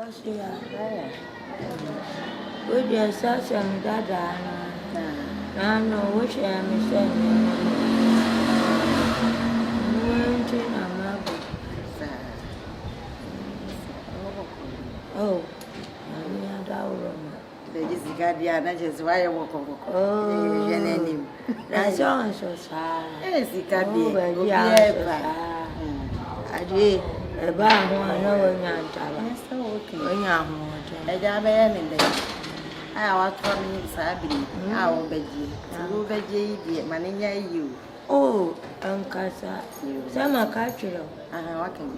Would you say some dada? I know which I am saying. Oh, Guardian, just why I walk over. Oh, that's all so sad. Yes, it can be. I did a bar who I know in Yantah. So, okay. When you're home, I got in there. I was coming Sabi. I will beg you. I will beg you, manage you. Oh, Uncle, some catcher.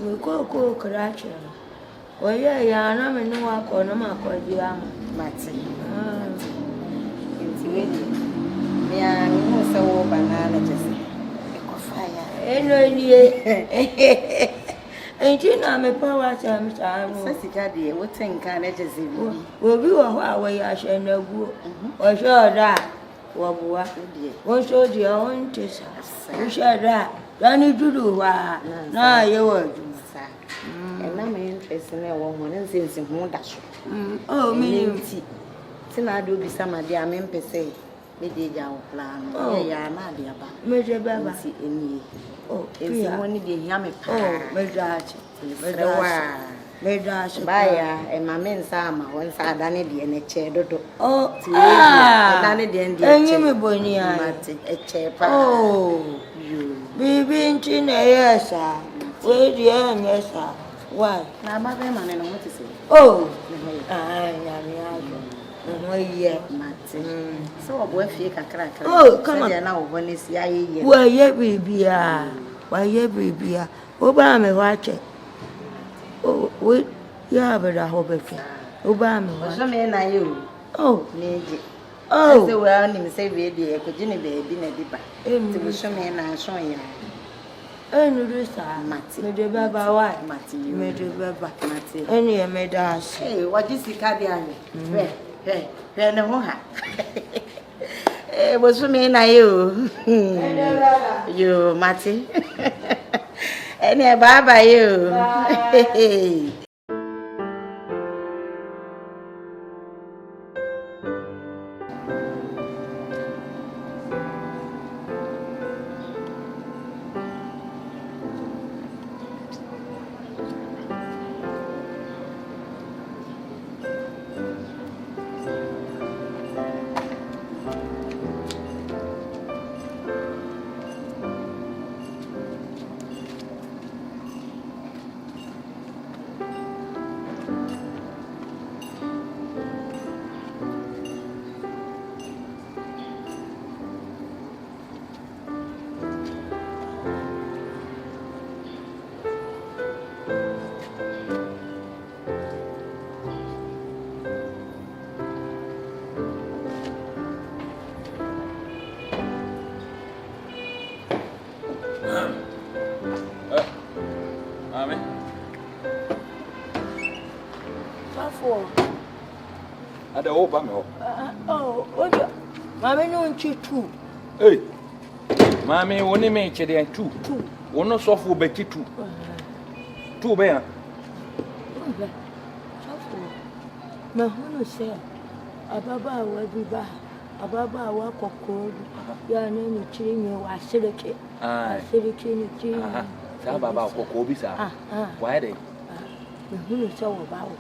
We go catcher. Oh, yeah, I'm in no one corner, my cordial. Matty. Me and so banana just fire. Ain't you know me power time? Sassy, dear, what thing can I just see? Will be a way I shall know good. Or sure that. What so dear own tissue? You shall that. Don't you do what? No, you were. And I'm interested in a woman and since in Mondash. Oh, me. I do be some of the men per se. Me did your plan. Oh, yeah, my dear. Major Baba. Oh, if you want to hear me, Beddide, Baya, and my men's armor once I done it in a chair. Oh, done it in the Bonia, a chair. Oh, you be in a yes, sir. Where the end, yes, sir. Why? My mother, man, and what to say. Oh, yeah, Martin. So, a boy, fake a crack. Oh, come on now, when it's Yay. Why, ye be why, ye be Obama, watch it. Oh, wait, yeah, but I hope it can. Obama, what's the man are you? Oh, Lady. Oh, the well, name say, baby, a Virginia baby, in a dipper. To be some man, I'm showing you. Oh, no, this time, Matty, made a baba, what, Matty, you made a baba, Matty, and you made us. Hey, what is the cardian? Hey, no more. It was for me and you. You, Matty. And bye bye, you. Oh, Mammy, no, you too. Hey, Mammy, only make it and two. One not soft for Betty two. Two bear. My home said, Ababa will be back. Ababa walk of cold. Your name is Chini, I said it. I said it in Sababa for Cobbyjampar. Why they? The who so about.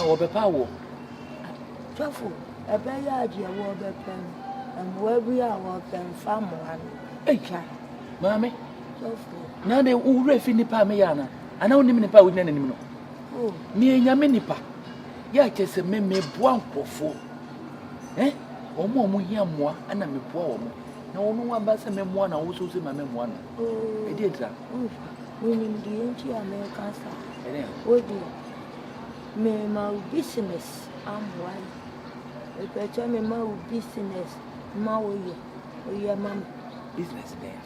What the power? Truffle, a bad idea, war pen, and where we are, walk and farm one. Hey, child, Mammy, Truffle. Now they will ref in the Pamiana. I know him in the power with any. Oh, me and Yaminipa. Ya just a meme one for four. Eh? Or more here more, and I'm a poor woman. No one but some memoir, I also see my memoir. Oh, I did that. Winning the anti-American side. Oh, dear. Me, my business, I'm white. If I tell me my business, my way, oh, yeah, mamma. Business there.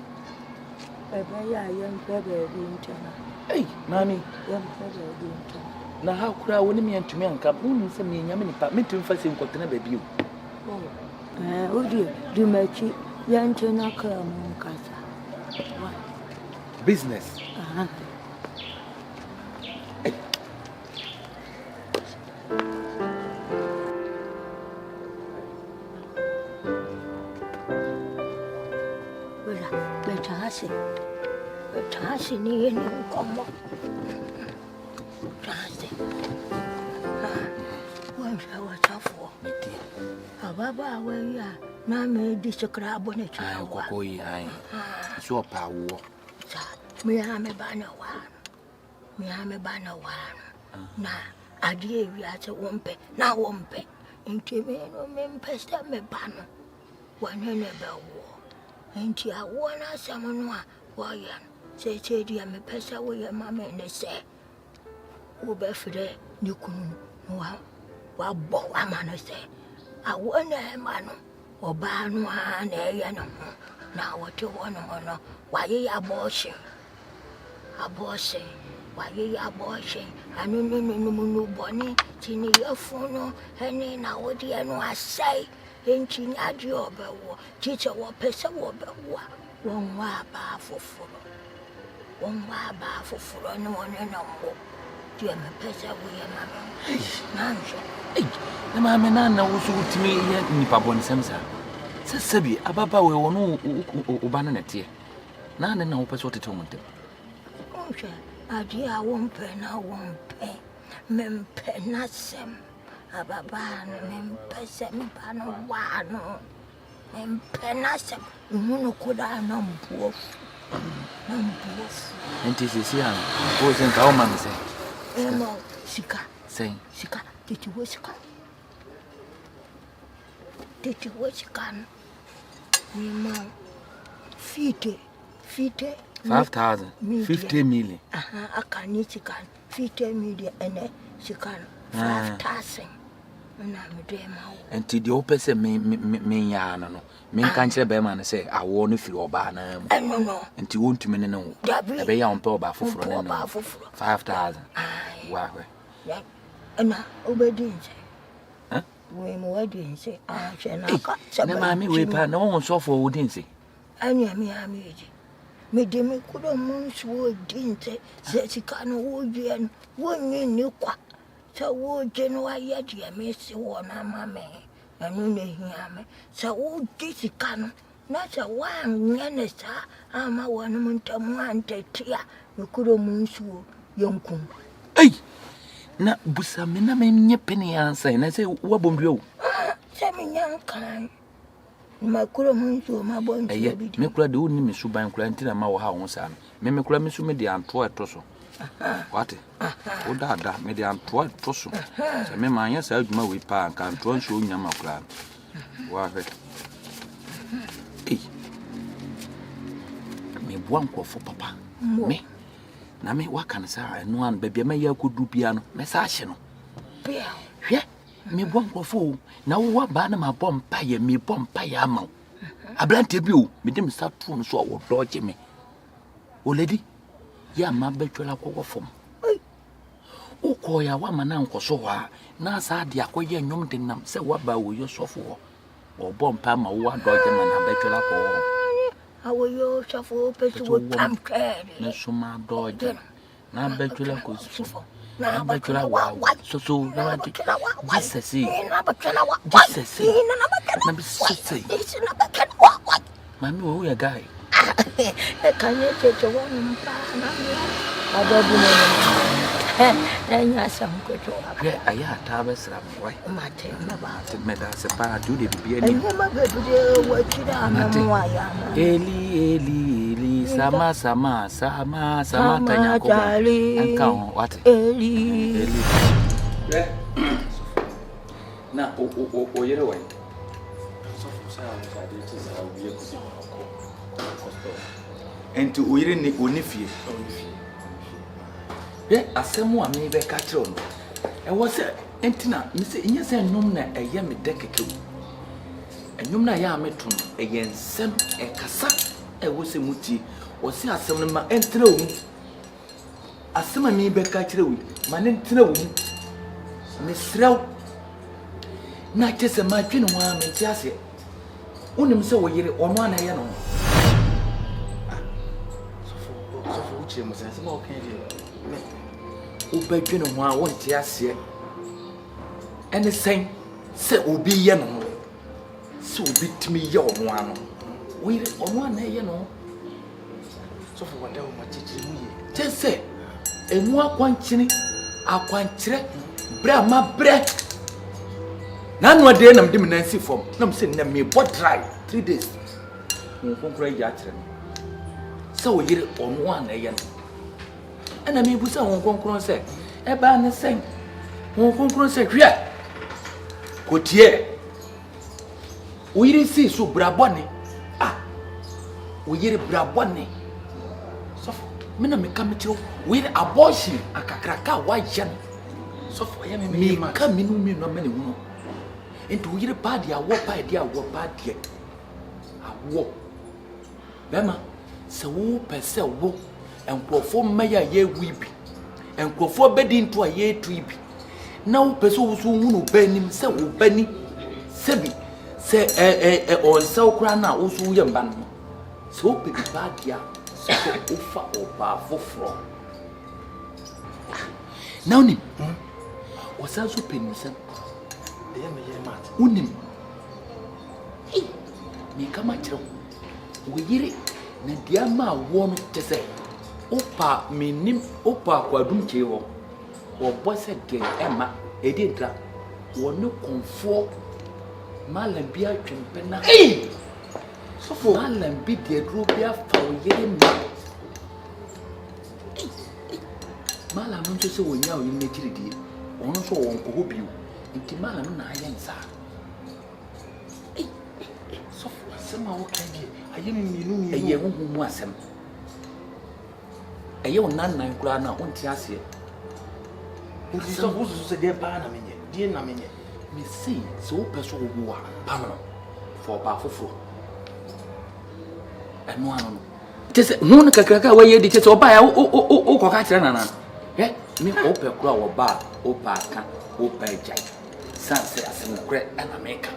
A very young brother in China. Hey, mammy, young brother in China. Now, how could I win me and to me and come on and send me Yaminipa, me to first in Cotton baby? Oh, dear, do my cheap Yantah come casa. Business. Betase ni como Betase wafo ababa we ya na me disokra bone cha ko yi ai so pa wo me ha me bana wa na adie wi ate wompe na wompe nti me no me mpesta me bano wanene be wo nti awo na samono a wo ya se dia me pesa wo ya mama ne se wo be fire ni kunu wa bo amana se awo na ma no oba no a na ye no na wo te wo no wa ye abortion wa ye abortion anu no boni tini yafuno ene na wo de no asai enti ade obewo chiche wo pesa wo bewo won wa ba foforo no one no mo die me pesa wo ye mama nanjo na mama na wo so timi ye nipa bon semsa sesabi ababa we wono ubana na tie na ne na wo pesa otete omonte onje ade a wompe mempe na sem ababa no mempe se me ba no wa no mempe na sem no koda na mbuofu enti sisi an ko sen ka o ma me se emo sika titi wo sika emo fite 5,000 50 million akani sika 50 million ene sika 5,000 na me do ma wo enti de o pese me ya no me kan kire be ma na se awo no firi oba na mu no enti wontumi ne wo e be ya on pe oba foforo ne no 5,000 wa hwe na obedience we mo obedience chena ka na mami we pa na won so for obedience anya mi eji me de me kudo mun so obedience se sika no wo je no wonyi ni kwa sa wo je no aye de me se wo na mama anu ne hia me sa wo je sika no na sa wa nyane sa ama wo no muntamu antetia me kudo mun so yonkum na busa me na me nye peni ansa na se wa bombio se me nyankan ma kuro munso ma bonjo bi me kura de woni me suban kura ntina ma wo ha wo sa me kura me su me de anto etoso wate o da me de anto etoso se me ma anya sa adwuma we pa kan anto nso nya ma kura wa hwe me buan kofo papa me na me waka na sa eno an bebia ma ya kodu bia no me sa hye no bia hwe me bon krofo na wo ba na ma bom pa ye me bom pa ya ma ablante bi o me dem sa tu no so wo doje me o lady ya ma betwela kokko fom o ko ya wa ma na nkoso wa na sa de akoye nyom de nam se wa ba wo yo sofo o bom pa ma wo doje me na betwela ko awo yo sofo pesu wo tam kere na suma doje na betwela ko sofo na betwela wa so na betwela wa Jesus na betwela wa Jesus na betwela na bisese na betwela wa mami wo ya guy kanye checho wo mpa na adobu no na nya sam ko to aya ta besra wai mate na ba me da se pa do de bibia ni ma be de wa kira na mo aya eli sama tanya ko anka what eli na o yere wai enti o yere ni onifie asemu a me be ka kire no e wo se entina me se enye se nnum na eye me de kekewu ennum na ya me to no eye nsem e kasa e wo se muti wo se asem no ma entina wo asema me be ka kire wo ma ne entina wo me srew na kese ma twene ho a me ti ase unim se wo yire ono ana ye no so uche mo se ma o kan di ubedwene ho a wonte ase ene sen se obi ye no se obi timi ye ono ano we ono na ye no so for whatever much it mu ye just say enu akwankyene bra ma bre na no de nam de me nansi fom na me say na me bo dry 3 days mo konkro ya kire so we yire ono na ye no ana me bu say won konkro say e ba ne sen won konkro say hwe ko tie we yire si so bra bone we yire bra bone so me na me come to we abortion akakraka wa yan so for ya me come no me no many no into we yire bad ya wo pa dia wo bad dia awo bema se wo pese wo enkofo maya ye wibi enkofo bedi into a ye tribi na wo pese wo so hu no banim se wo bani sebi se on se okra na wo so ye mba no so pe bad dia so ofa oba foforo now ni wasa so penisa dey me ye mat unim me kama chiro we yire na dia ma wo no tese opa menim opa kwadum che ho wo bose de ema edintra wo ne konfo malam bia twempe na so for malam bi de dro bia fa wo yire ma malam no so se wo nya wo ne kiridi ono so won ko hobi nti malam na ayensa so for sama wo kan bi ayemi minu eye wo mu asem eye wo nan kura na onti ase so wo so de pa na menye die na menye me see so person wo wa pamno for ba foforo eno ano tese no kakraka wa ye di tese oba ya o ko ka kire nana me ope kura wo ba opa ka opa jai sanse asem kure ana meka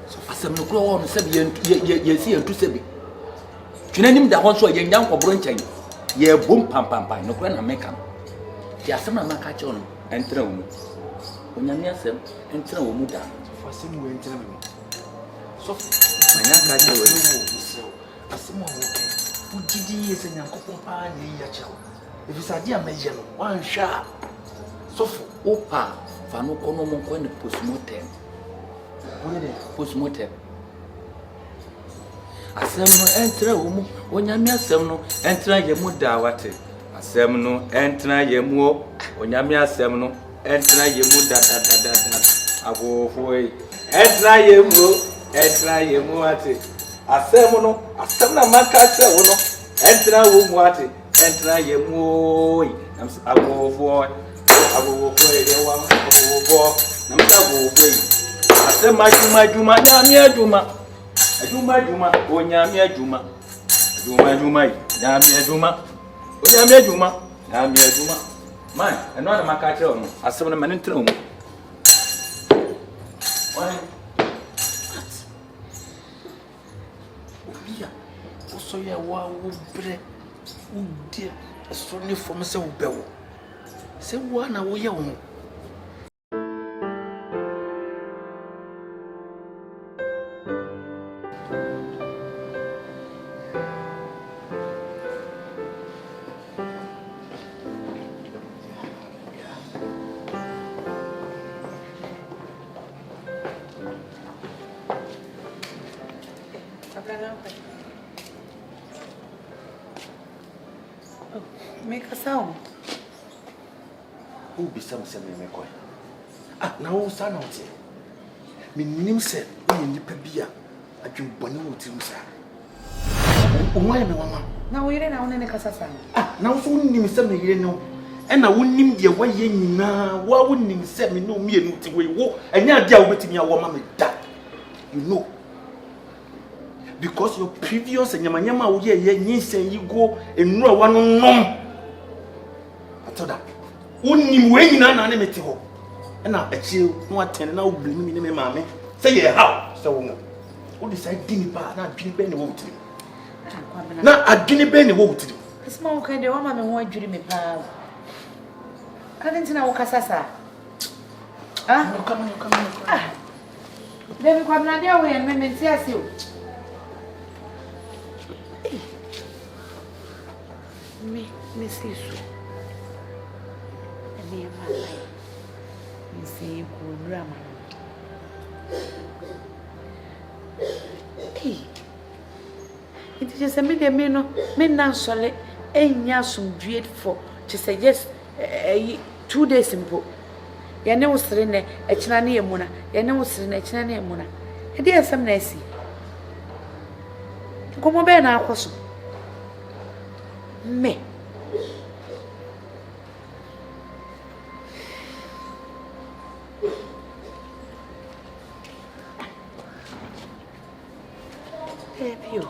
so asem no kura wo no se ye si entu sebi twinanim da ho so ye nyan kwobro nchan ye bom pampampan no kura na meka ti asem na maka che no entra wo onyame asem entra wo mu da for asem wo entra me so anya ka che wo asem wo ke ujidi ye se nyankopon pa ni ya chawo if is adia meje no wan hwa so for opa fa no kono mo ko ne postmortem postmortem asem no entra wo mu onyame asem no entra ye mu da wate asem no entra ye mu onyame asem no entra ye mu da agofoi entra ye mu ate asem no asem na maka che wo no entra wo mu ate entra ye mu nam agofoi ye wa agofoi nam ta agofoi asem ajuma nyame ajuma onyame ajuma nyame ajuma man eno na maka kire ono asem na mane ntra mu why obia so ye wa wo bre udie so ne fom se wo bewo se wo na wo ye wo Make a sound. Who be some semi McCoy? Now, son of it. Minim said, when you pebia, I drink bonnet to him, sir. Why, mamma? Now we didn't own any Casasa. Now, so wouldn't some you know. And I wouldn't name the way ye now. Why wouldn't him set me no me and we walk and now deal with me a woman that you know. Because your previous and Yamanyama will ye say you go and no one no. Matilda, only when you are an enemy. And now a chill, no attend now bring me, mammy. Say, how? So, what is I didn't buy not drink any water. Now I didn't buy any water. The small kind of woman and what dream me, pal. Can't you know Casasa? Come on. Baby, come na dia we and me see Asew. Me see so. And me my life. Me see you drama. Hey. It is a me no me na sole enya sumdue for to say yes 2 days simple. Ya ne wosere ne ekina ne emuna ya ne wosere ne ekina ne emuna e dey asem na asi komo be na akoso me Pio